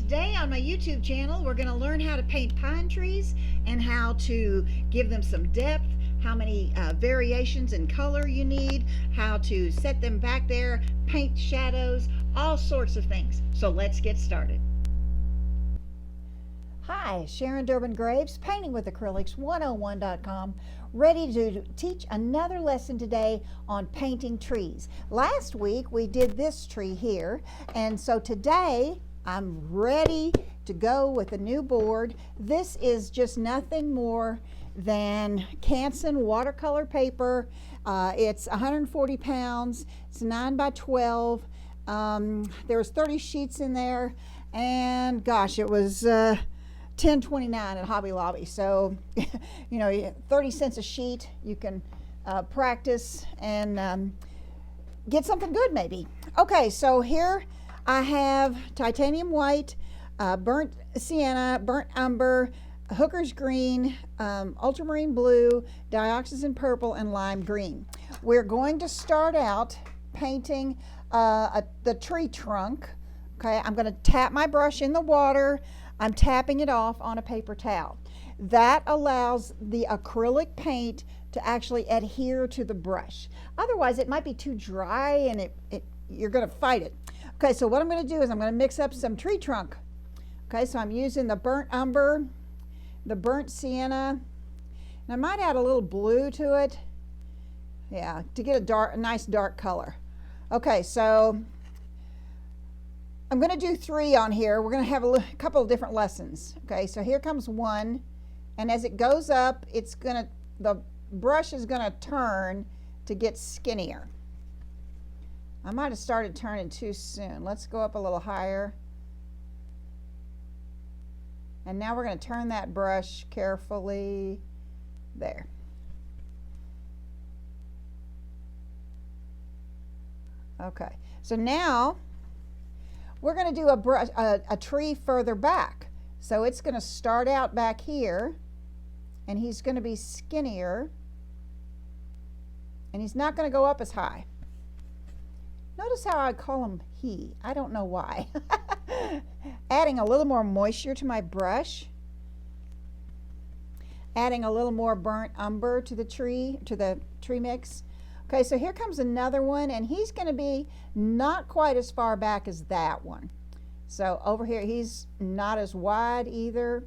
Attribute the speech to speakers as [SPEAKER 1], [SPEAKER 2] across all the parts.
[SPEAKER 1] Today on my YouTube channel, we're going to learn how to paint pine trees and how to give them some depth, how many variations in color you need, how to set them back there, paint shadows, all sorts of things. So let's get started. Hi, Sharon Durbin Graves, Painting with Acrylics 101.com, ready to teach another lesson today on painting trees. Last week we did this tree here, and so today I'm ready to go with a new board. This is just nothing more than Canson watercolor paper. It's 140 pounds. It's 9 by 12. There's 30 sheets in there, and gosh, it was $10.29 at Hobby Lobby. So, 30 cents a sheet. You can practice and get something good maybe. Okay, so here I have titanium white, burnt sienna, burnt umber, hooker's green, ultramarine blue, dioxazine purple, and lime green. We're going to start out painting the tree trunk. Okay, I'm going to tap my brush in the water. I'm tapping it off on a paper towel. That allows the acrylic paint to actually adhere to the brush. Otherwise, it might be too dry and you're going to fight it. Okay, so what I'm going to do is I'm going to mix up some tree trunk. Okay, so I'm using the burnt umber, the burnt sienna, and I might add a little blue to it. Yeah, to get a nice dark color. Okay, so I'm going to do 3 on here. We're going to have a couple of different lessons. Okay, so here comes 1, and as it goes up, the brush is going to turn to get skinnier. I might have started turning too soon. Let's go up a little higher. And now we're going to turn that brush carefully there. Okay, so now we're going to do a tree further back. So it's going to start out back here, and he's going to be skinnier, and he's not going to go up as high. Notice how I call him he. I don't know why. Adding a little more moisture to my brush. Adding a little more burnt umber to the tree mix. Okay, so here comes another one, and he's going to be not quite as far back as that one. So over here, he's not as wide either.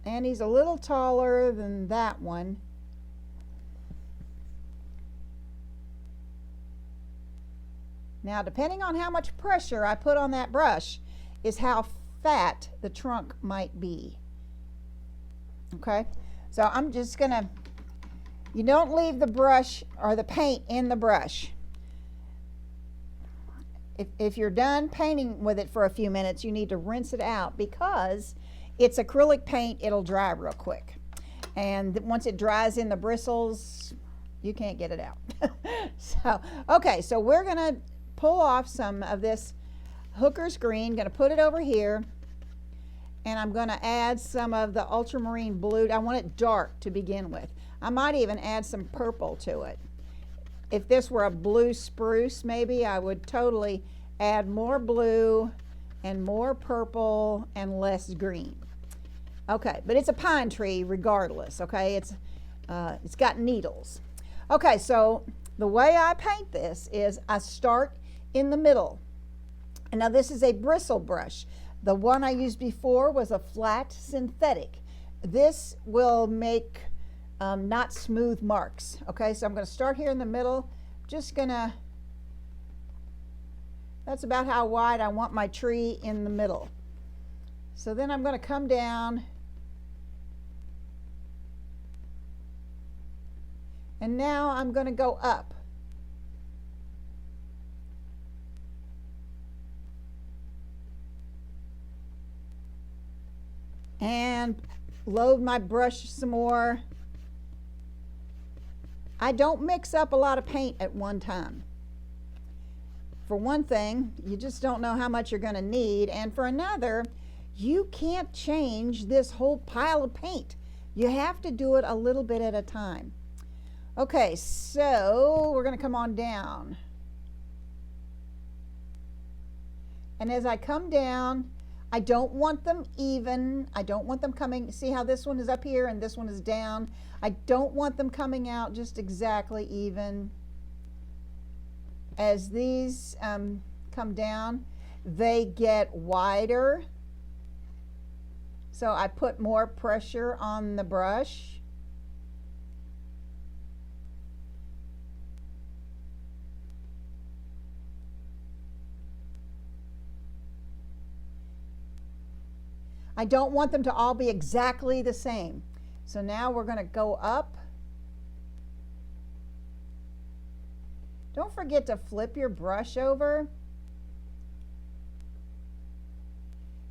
[SPEAKER 1] And he's a little taller than that one. Now, depending on how much pressure I put on that brush is how fat the trunk might be. Okay, so I'm just gonna, you don't leave the brush or the paint in the brush. If you're done painting with it for a few minutes, you need to rinse it out because it's acrylic paint, it'll dry real quick. And once it dries in the bristles, you can't get it out. So, okay, so we're gonna pull off some of this hooker's green, going to put it over here, and I'm going to add some of the ultramarine blue. I want it dark to begin with. I might even add some purple to it. If this were a blue spruce, maybe I would totally add more blue and more purple and less green. Okay, but it's a pine tree regardless. Okay, it's got needles. Okay, so the way I paint this is I start in the middle. And now this is a bristle brush. The one I used before was a flat synthetic. This will make not smooth marks. Okay, so I'm going to start here in the middle. Just gonna, that's about how wide I want my tree in the middle. So then I'm going to come down, and now I'm going to go up. And load my brush some more. I don't mix up a lot of paint at one time. For one thing, you just don't know how much you're going to need, and for another, you can't change this whole pile of paint. You have to do it a little bit at a time. Okay, so we're going to come on down. And as I come down, I don't want them even. I don't want them coming, see how this one is up here and this one is down? I don't want them coming out just exactly even. As these come down, they get wider. So I put more pressure on the brush. I don't want them to all be exactly the same. So now we're going to go up. Don't forget to flip your brush over.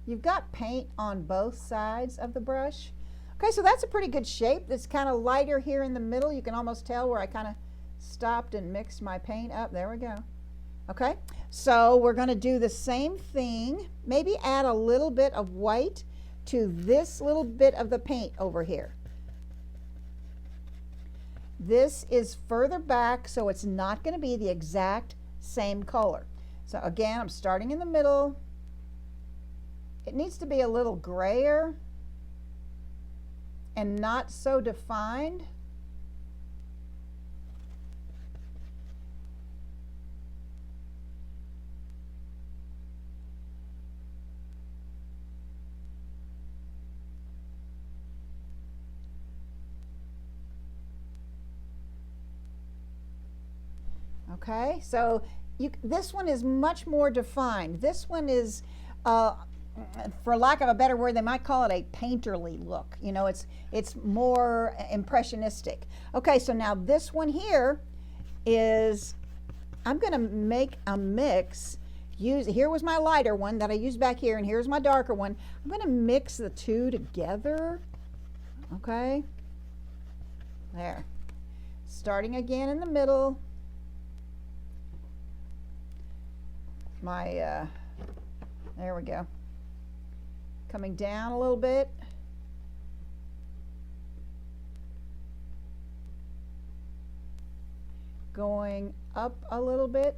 [SPEAKER 1] You've got paint on both sides of the brush. Okay, so that's a pretty good shape. It's kind of lighter here in the middle. You can almost tell where I kind of stopped and mixed my paint up. There we go. Okay, so we're going to do the same thing. Maybe add a little bit of white to this little bit of the paint over here. This is further back, so it's not going to be the exact same color. So again, I'm starting in the middle. It needs to be a little grayer and not so defined. Okay, so this one is much more defined. This one is, for lack of a better word, they might call it a painterly look. You know, it's more impressionistic. Okay, so now this one here is, I'm going to make a mix. Here was my lighter one that I used back here, and here's my darker one. I'm going to mix the two together. Okay, there. Starting again in the middle. There we go. Coming down a little bit. Going up a little bit.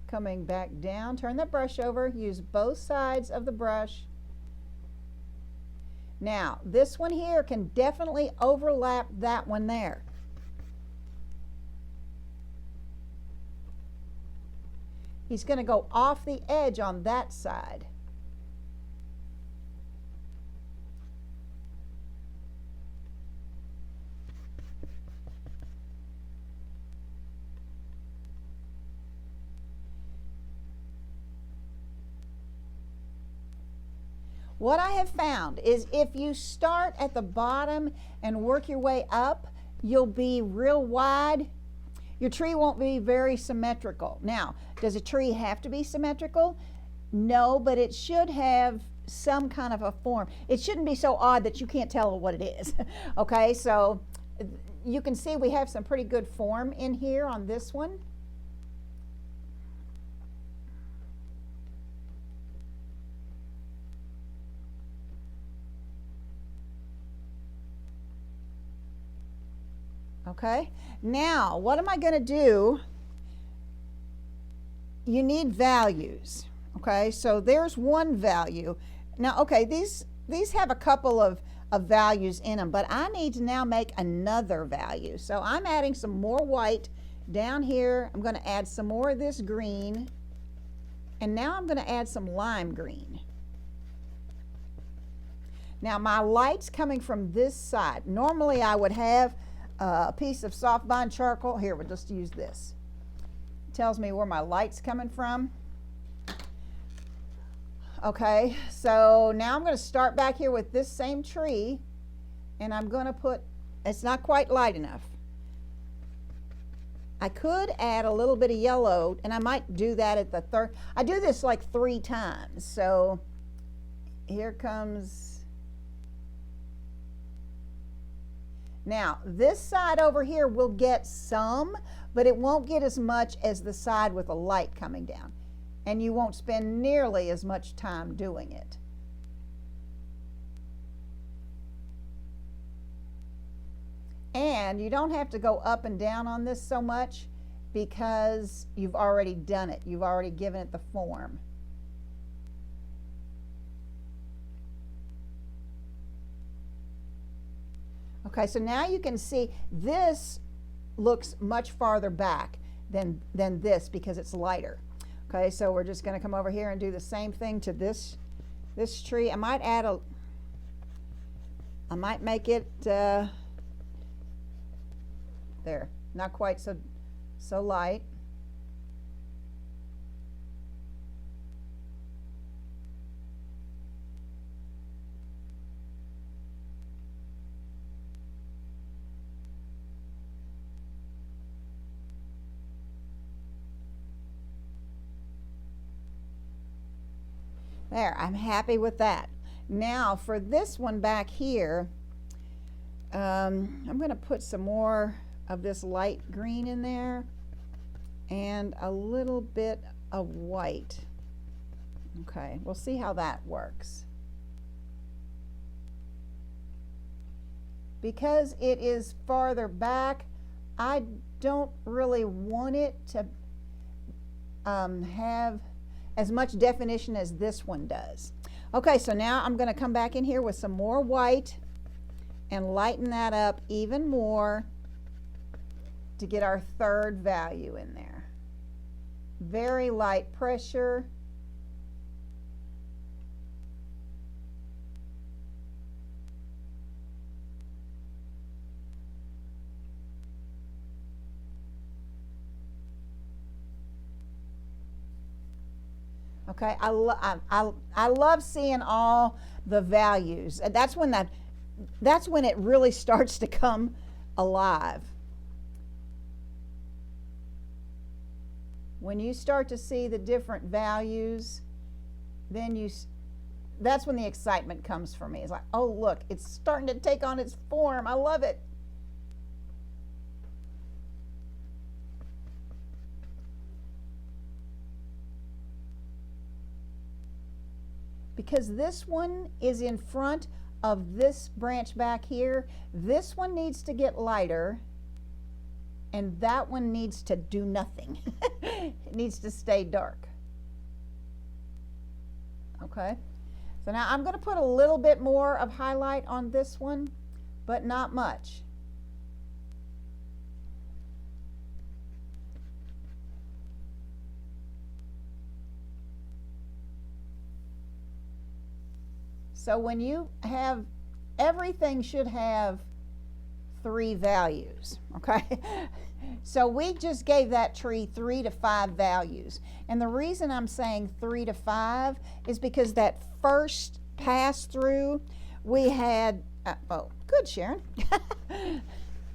[SPEAKER 1] Coming back down, turn the brush over, use both sides of the brush. Now, this one here can definitely overlap that one there. He's going to go off the edge on that side. What I have found is if you start at the bottom and work your way up, you'll be real wide. Your tree won't be very symmetrical. Now, does a tree have to be symmetrical? No, but it should have some kind of a form. It shouldn't be so odd that you can't tell what it is. Okay, so you can see we have some pretty good form in here on this one. Okay, now what am I going to do? You need values. Okay, so there's one value. Now, okay, these have a couple of values in them, but I need to now make another value. So I'm adding some more white down here. I'm going to add some more of this green, and now I'm going to add some lime green. Now my light's coming from this side. Normally I would have a piece of soft bond charcoal. Here, we'll just use this. It tells me where my light's coming from. Okay, so now I'm going to start back here with this same tree, and I'm going to put, it's not quite light enough. I could add a little bit of yellow, and I might do that at the third. I do this like 3 times. So here comes. Now, this side over here will get some, but it won't get as much as the side with the light coming down. And you won't spend nearly as much time doing it. And you don't have to go up and down on this so much because you've already done it. You've already given it the form. Okay, so now you can see this looks much farther back than this because it's lighter. Okay, so we're just going to come over here and do the same thing to this tree. I might make it there, not quite so light. There, I'm happy with that. Now for this one back here, I'm going to put some more of this light green in there and a little bit of white. Okay, we'll see how that works. Because it is farther back, I don't really want it to have as much definition as this one does. Okay, so now I'm going to come back in here with some more white and lighten that up even more to get our third value in there. Very light pressure. Okay, I love seeing all the values. That's when it really starts to come alive. When you start to see the different values, then that's when the excitement comes for me. It's like, oh look, it's starting to take on its form. I love it. Because this one is in front of this branch back here. This one needs to get lighter, and that one needs to do nothing. It needs to stay dark. Okay, so now I'm going to put a little bit more of highlight on this one, but not much. So when you have, everything should have 3 values, okay? So we just gave that tree 3 to 5 values. And the reason I'm saying 3 to 5 is because that first pass through, we had, oh, good, Sharon.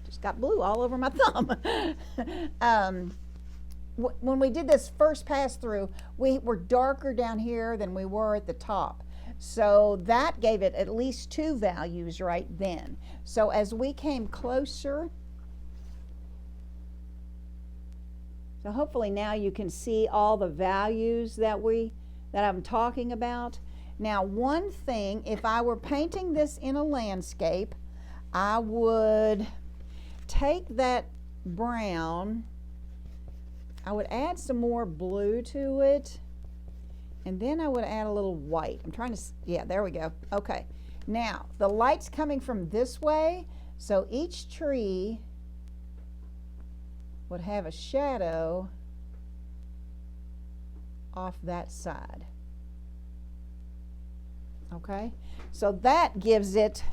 [SPEAKER 1] Just got blue all over my thumb. When we did this first pass through, we were darker down here than we were at the top. So that gave it at least 2 values right then. So as we came closer, so hopefully now you can see all the values that I'm talking about. Now one thing, if I were painting this in a landscape, I would take that brown, I would add some more blue to it. And then I would add a little white. I'm trying to, yeah, there we go. Okay. Now, the light's coming from this way, so each tree would have a shadow off that side. Okay? So that gives it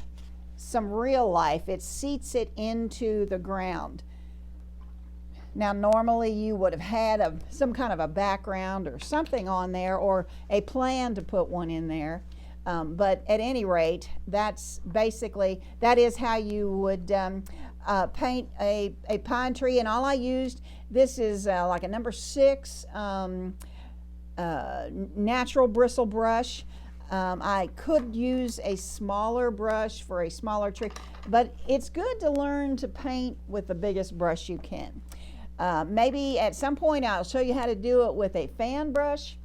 [SPEAKER 1] some real life. It seats it into the ground. Now normally you would have had some kind of a background or something on there, or a plan to put one in there. But at any rate, that's basically, that is how you would paint a pine tree. And all I used, this is like a number 6 natural bristle brush. I could use a smaller brush for a smaller tree, but it's good to learn to paint with the biggest brush you can. Maybe at some point I'll show you how to do it with a fan brush,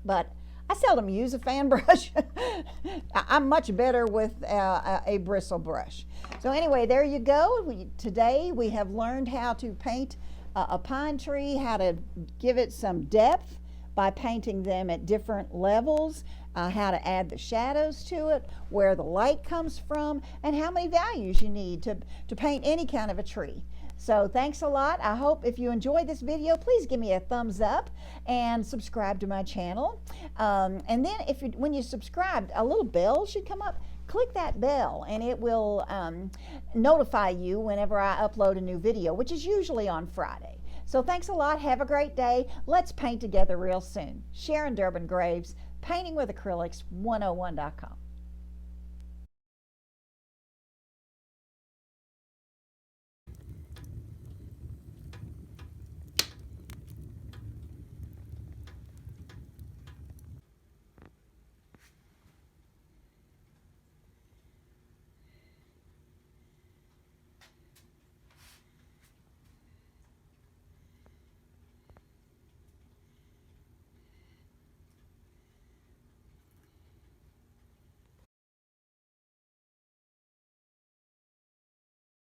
[SPEAKER 1] but I seldom use a fan brush. I'm much better with a bristle brush. So anyway, there you go. Today we have learned how to paint a pine tree, how to give it some depth by painting them at different levels, how to add the shadows to it, where the light comes from, and how many values you need to paint any kind of a tree. So thanks a lot. I hope if you enjoyed this video, please give me a thumbs up and subscribe to my channel. And then when you subscribe, a little bell should come up. Click that bell and it will notify you whenever I upload a new video, which is usually on Friday. So thanks a lot. Have a great day. Let's paint together real soon. Sharon Durbin Graves, Painting with Acrylics 101.com.